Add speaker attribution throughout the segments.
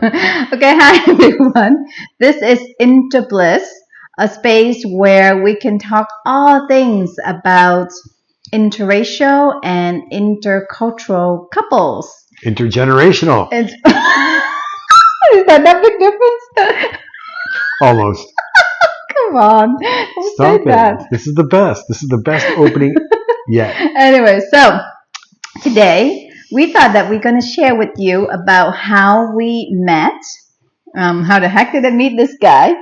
Speaker 1: Okay, hi everyone. This is Inter-Bliss, a space where we can talk all things about interracial and intercultural couples.
Speaker 2: Intergenerational.
Speaker 1: Is that a big difference?
Speaker 2: Almost.
Speaker 1: Come on, who
Speaker 2: Stop
Speaker 1: said that?
Speaker 2: it. This is the best. This is the best opening yet.
Speaker 1: Anyway, so today we thought that we're going to share with you about how we met, how the heck did I meet this guy,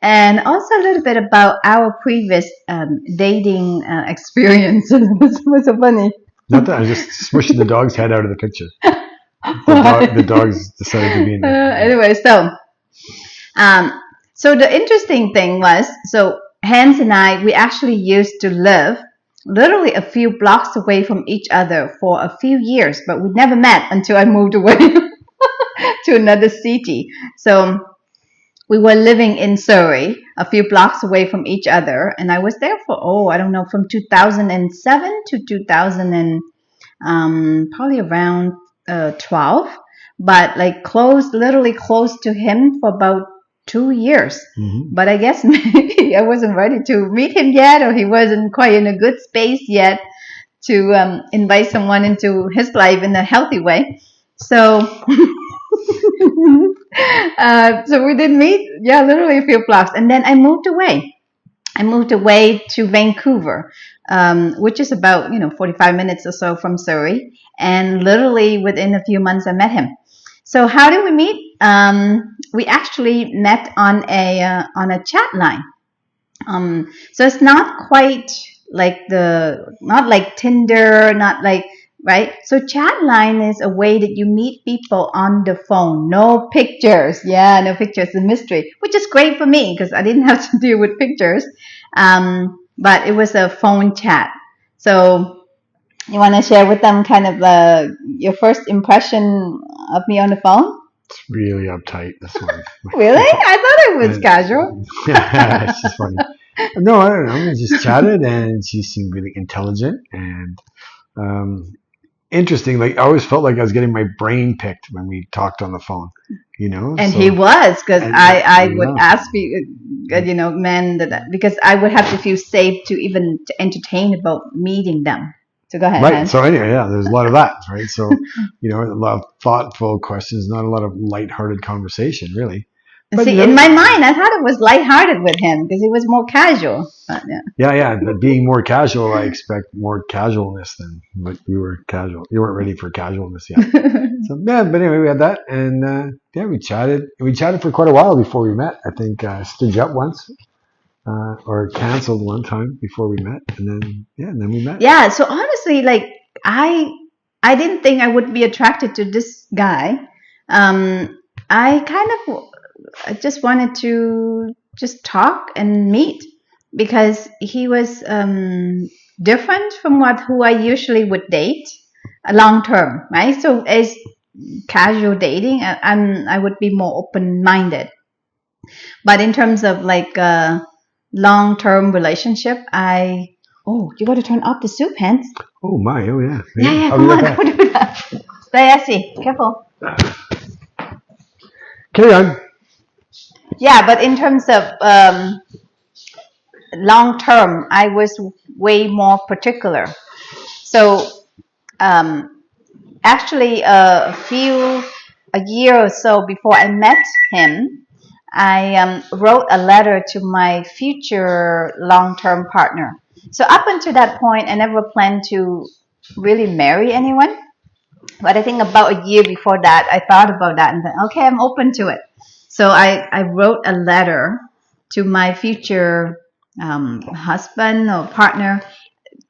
Speaker 1: and also a little bit about our previous dating experiences. What's so funny?
Speaker 2: Not that I'm just smushing the dog's head out of the picture. The dog's decided to be in there.
Speaker 1: Anyway, so the interesting thing was, so Hans and I, we actually used to live literally a few blocks away from each other for a few years, but we never met until I moved away to another city. So we were living in Surrey, a few blocks away from each other, and I was there for, I don't know, from 2007 to 2000 and probably around 12, but like literally close to him for about 2 years.
Speaker 2: Mm-hmm.
Speaker 1: But I guess maybe I wasn't ready to meet him yet, or he wasn't quite in a good space yet to invite someone into his life in a healthy way. So so we did meet, literally a few blocks, and then I moved away. I moved away to Vancouver, which is about 45 minutes or so from Surrey, and literally within a few months I met him. So how did we meet? We actually met on a chat line. So it's not quite like not like Tinder, not like, right? So chat line is a way that you meet people on the phone. No pictures. Yeah, no pictures. The mystery, which is great for me because I didn't have to deal with pictures. But it was a phone chat. So you want to share with them kind of your first impression of me on the phone?
Speaker 2: It's really uptight, this one.
Speaker 1: Really? I thought it was casual.
Speaker 2: Yeah, it's just funny. No, I don't know. We just chatted, and she seemed really intelligent and interesting. Like, I always felt like I was getting my brain picked when we talked on the phone,
Speaker 1: And
Speaker 2: so,
Speaker 1: he was, because I would
Speaker 2: yeah.
Speaker 1: ask men because I would have to feel safe to even to entertain about meeting them. So go ahead.
Speaker 2: Right.
Speaker 1: Hans.
Speaker 2: So anyway, yeah, there's a lot of that, right? So, a lot of thoughtful questions, not a lot of lighthearted conversation, really. But,
Speaker 1: see, in my mind, I thought it was lighthearted with him because he was more casual. But,
Speaker 2: yeah. But being more casual, I expect more casualness than what you were casual. You weren't ready for casualness yet. So yeah, but anyway, we had that, and we chatted. We chatted for quite a while before we met. I think stood you up once. Or canceled one time before we met, and then we met.
Speaker 1: Yeah. So honestly, like I didn't think I would be attracted to this guy. I just wanted to just talk and meet because he was different from who I usually would date, long term, right? So as casual dating, I would be more open minded. But in terms of like long-term relationship, you got to turn off the soup, Hans.
Speaker 2: Oh my, oh yeah.
Speaker 1: Yeah, come on, don't do that. Stay assy, careful.
Speaker 2: Carry on.
Speaker 1: Yeah, but in terms of long-term, I was way more particular. So actually, a year or so before I met him, I wrote a letter to my future long-term partner. So up until that point, I never planned to really marry anyone. But I think about a year before that, I thought about that and then, okay, I'm open to it. So I wrote a letter to my future husband or partner,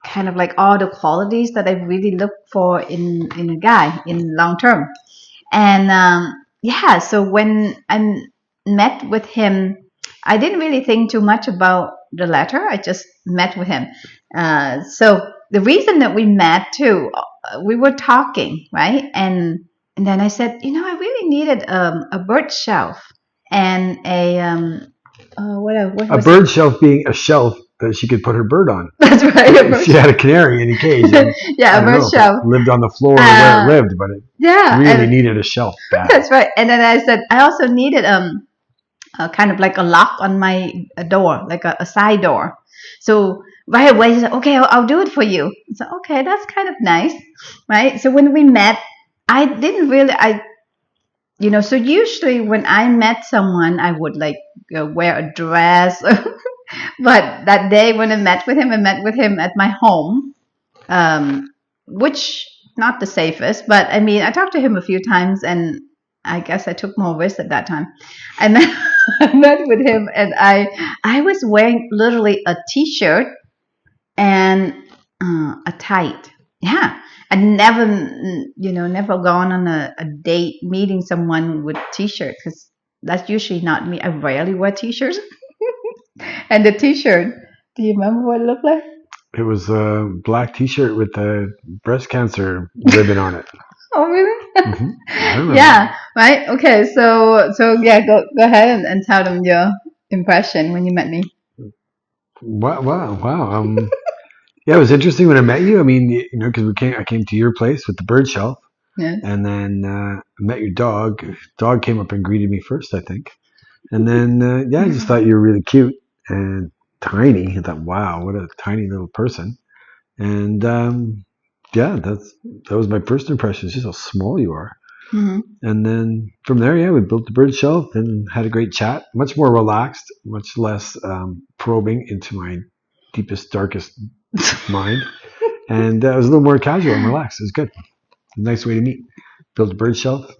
Speaker 1: kind of like all the qualities that I really look for in a guy in long term. And so when I met with him, I didn't really think too much about the letter. I just met with him. So the reason that we met too, we were talking, right? And then I said, I really needed a bird shelf and a bird
Speaker 2: shelf being a shelf that she could put her bird on.
Speaker 1: That's right.
Speaker 2: She had a canary in a cage. And
Speaker 1: yeah,
Speaker 2: I
Speaker 1: a
Speaker 2: don't
Speaker 1: bird
Speaker 2: know if
Speaker 1: shelf.
Speaker 2: it lived on the floor or where it lived, but it really
Speaker 1: and
Speaker 2: needed a shelf bad.
Speaker 1: that's right. And then I said I also needed kind of like a lock on my door, like a side door. So right away he said, okay, I'll do it for you. So okay, that's kind of nice, right? So when we met, I didn't really so usually when I met someone, I would like wear a dress. But that day when I met with him at my home, which not the safest, but I mean, I talked to him a few times, and I guess I took more risks at that time. I met, I met with him, and I was wearing literally a t-shirt and a tight. Yeah, I never gone on a date meeting someone with t-shirt because that's usually not me. I rarely wear t-shirts. And the t-shirt, do you remember what it looked like?
Speaker 2: It was a black T-shirt with a breast cancer ribbon on it.
Speaker 1: Oh, really?
Speaker 2: I remember.
Speaker 1: Yeah, right. Okay, so yeah, go ahead and tell them your impression when you met me.
Speaker 2: Wow. Yeah, it was interesting when I met you. I mean, because I came to your place with the bird shelf,
Speaker 1: Yes.
Speaker 2: and then I met your dog. Dog came up and greeted me first, I think, and then I just thought you were really cute and tiny. I thought, wow, what a tiny little person. And that was my first impression. It's just how small you are.
Speaker 1: Mm-hmm.
Speaker 2: And then from there, we built the bird shelf and had a great chat. Much more relaxed, much less probing into my deepest, darkest mind. And it was a little more casual and relaxed. It was good. A nice way to meet. Built a bird shelf.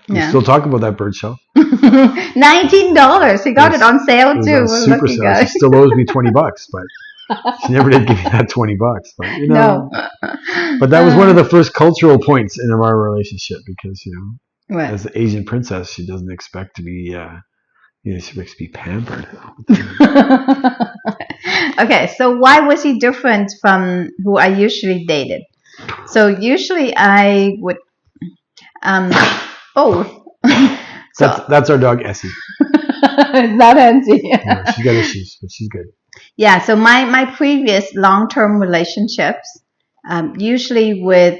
Speaker 2: We still talk about that bird shelf.
Speaker 1: $19. He got it on sale too.
Speaker 2: Super sale. She still owes me $20, but she never did give me that $20. But
Speaker 1: No.
Speaker 2: But that was one of the first cultural points in our relationship because
Speaker 1: What?
Speaker 2: as the Asian princess, she doesn't expect to be she expects to be pampered.
Speaker 1: Okay, so why was he different from who I usually dated? So usually I would so
Speaker 2: That's our dog Essie.
Speaker 1: it's not Nancy.
Speaker 2: No, she's got issues, but she's good.
Speaker 1: Yeah, so my previous long-term relationships, usually with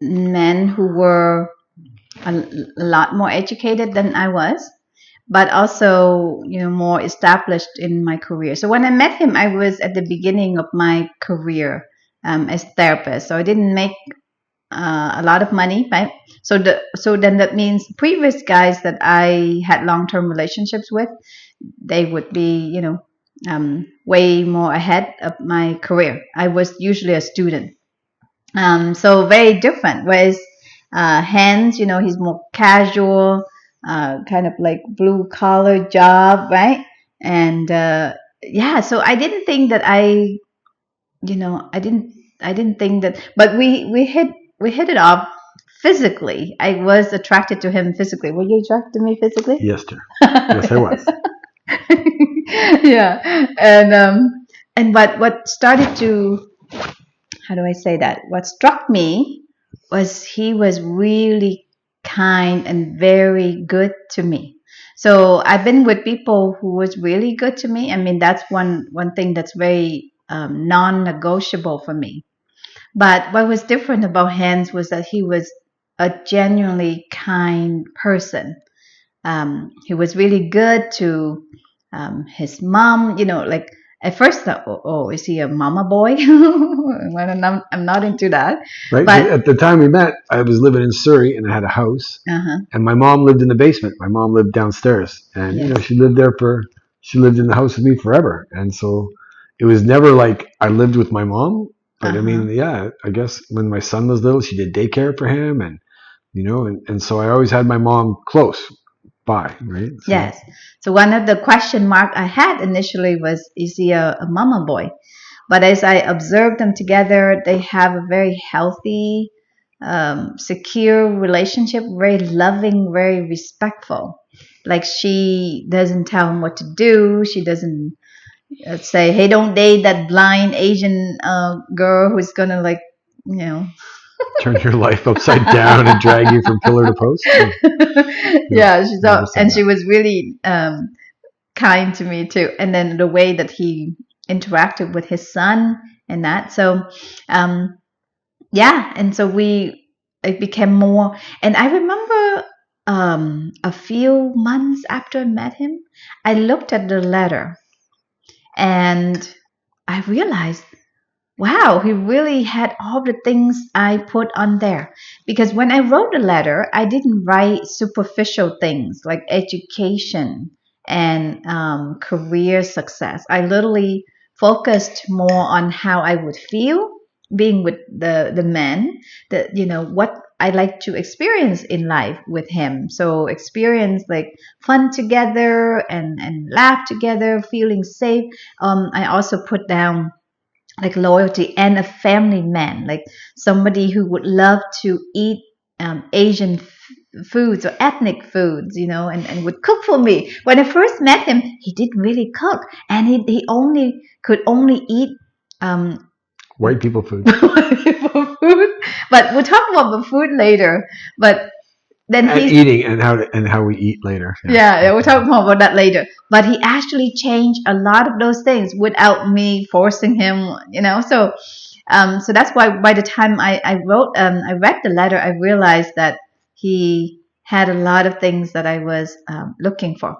Speaker 1: men who were a lot more educated than I was, but also more established in my career. So when I met him, I was at the beginning of my career as a therapist. So I didn't make a lot of money, right? So then that means previous guys that I had long-term relationships with, they would be way more ahead of my career. I was usually a student, so very different. Whereas Hans, he's more casual, kind of like blue collar job, right? And so I didn't think that I didn't think that, but we hit it off physically. I was attracted to him physically. Were you attracted to me physically?
Speaker 2: Yes, sir. Yes, I was.
Speaker 1: Yeah, and what started to, how do I say that? What struck me was he was really kind and very good to me. So I've been with people who was really good to me. I mean, that's one thing that's very non-negotiable for me. But what was different about Hans was that he was a genuinely kind person. He was really good to his mom. Like at first, I thought, oh, is he a mama boy? Well, I'm not into that.
Speaker 2: Right.
Speaker 1: But
Speaker 2: At the time we met, I was living in Surrey and I had a house, and my mom lived in the basement. My mom lived downstairs, and
Speaker 1: Yes.
Speaker 2: she lived in the house with me forever, and so it was never like I lived with my mom. But I mean, I guess when my son was little, she did daycare for him, and and so I always had my mom close by, right? So,
Speaker 1: Yes. So one of the question mark I had initially was, is he a mama boy? But as I observed them together, they have a very healthy, secure relationship, very loving, very respectful. Like she doesn't tell him what to do. She doesn't say, hey, don't date that blind Asian girl who's going to
Speaker 2: turn your life upside down and drag you from pillar to post.
Speaker 1: Yeah, she's all, and she was really kind to me too. And then the way that he interacted with his son and that. So yeah, and so it became more. And I remember a few months after I met him, I looked at the letter and I realized, wow, he really had all the things I put on there. Because when I wrote the letter, I didn't write superficial things like education and career success. I literally focused more on how I would feel being with the man, that what I like to experience in life with him. So experience like fun together and laugh together, feeling safe. I also put down like loyalty and a family man, like somebody who would love to eat Asian foods or ethnic foods, and would cook for me. When I first met him, he did really cook, and he could only eat
Speaker 2: White people food.
Speaker 1: food. But we'll talk about the food later. But then
Speaker 2: And
Speaker 1: he's
Speaker 2: eating and how we eat later.
Speaker 1: yeah, we'll talk more about that later. But he actually changed a lot of those things without me forcing him, so that's why by the time I read the letter, I realized that he had a lot of things that I was looking for.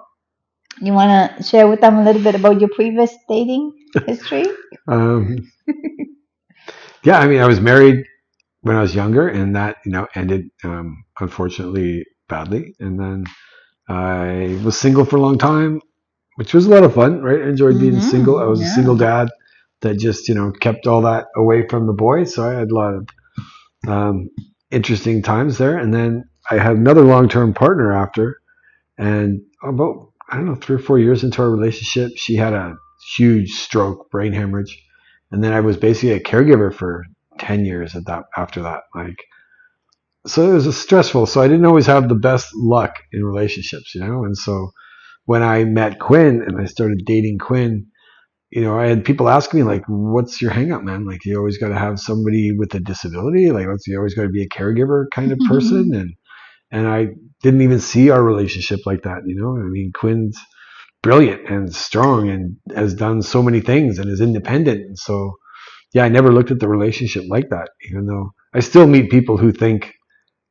Speaker 1: You want to share with them a little bit about your previous dating history?
Speaker 2: Um, yeah, I mean, I was married when I was younger, and that ended unfortunately badly. And then I was single for a long time, which was a lot of fun, right? I enjoyed being single. I was a single dad that just kept all that away from the boys, so I had a lot of interesting times there. And then I had another long-term partner after, and about I don't know 3 or 4 years into our relationship, she had a huge stroke, brain hemorrhage, and then I was basically a caregiver for 10 years after that. Like, so it was stressful. So I didn't always have the best luck in relationships, And so when I met Quyn and I started dating Quyn, I had people ask me like, "What's your hang up, man? Like, you always got to have somebody with a disability. Like, you always got to be a caregiver kind of person." And I didn't even see our relationship like that. I mean, Quyn's brilliant and strong and has done so many things and is independent. And so, yeah, I never looked at the relationship like that, even though I still meet people who think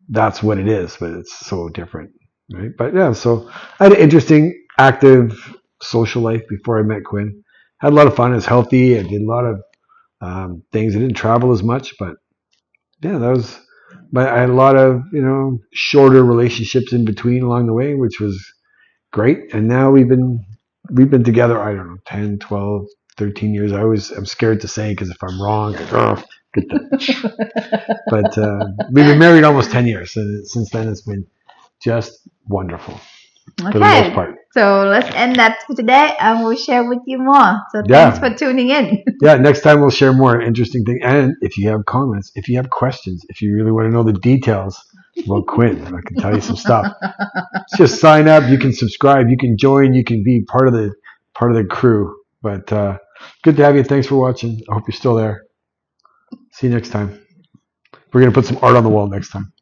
Speaker 2: that's what it is, but it's so different, right? But yeah, so I had an interesting, active social life before I met Quyn. Had a lot of fun. I was healthy. I did a lot of things. I didn't travel as much, but yeah, that was. But I had a lot of shorter relationships in between along the way, which was great. And now we've been together. I don't know, 10, 12, 13 years. I'm scared to say because if I'm wrong, get that. But we've been married almost 10 years, and since then it's been just wonderful for the most
Speaker 1: Okay,
Speaker 2: part.
Speaker 1: so let's end that for today, and we'll share with you more. So
Speaker 2: Yeah.
Speaker 1: thanks for tuning in.
Speaker 2: Yeah, next time we'll share more interesting things. And if you have comments, if you have questions, if you really want to know the details about Quyn, I can tell you some stuff. Just sign up. You can subscribe. You can join. You can be part of the crew. But good to have you. Thanks for watching. I hope you're still there. See you next time. We're gonna put some art on the wall next time.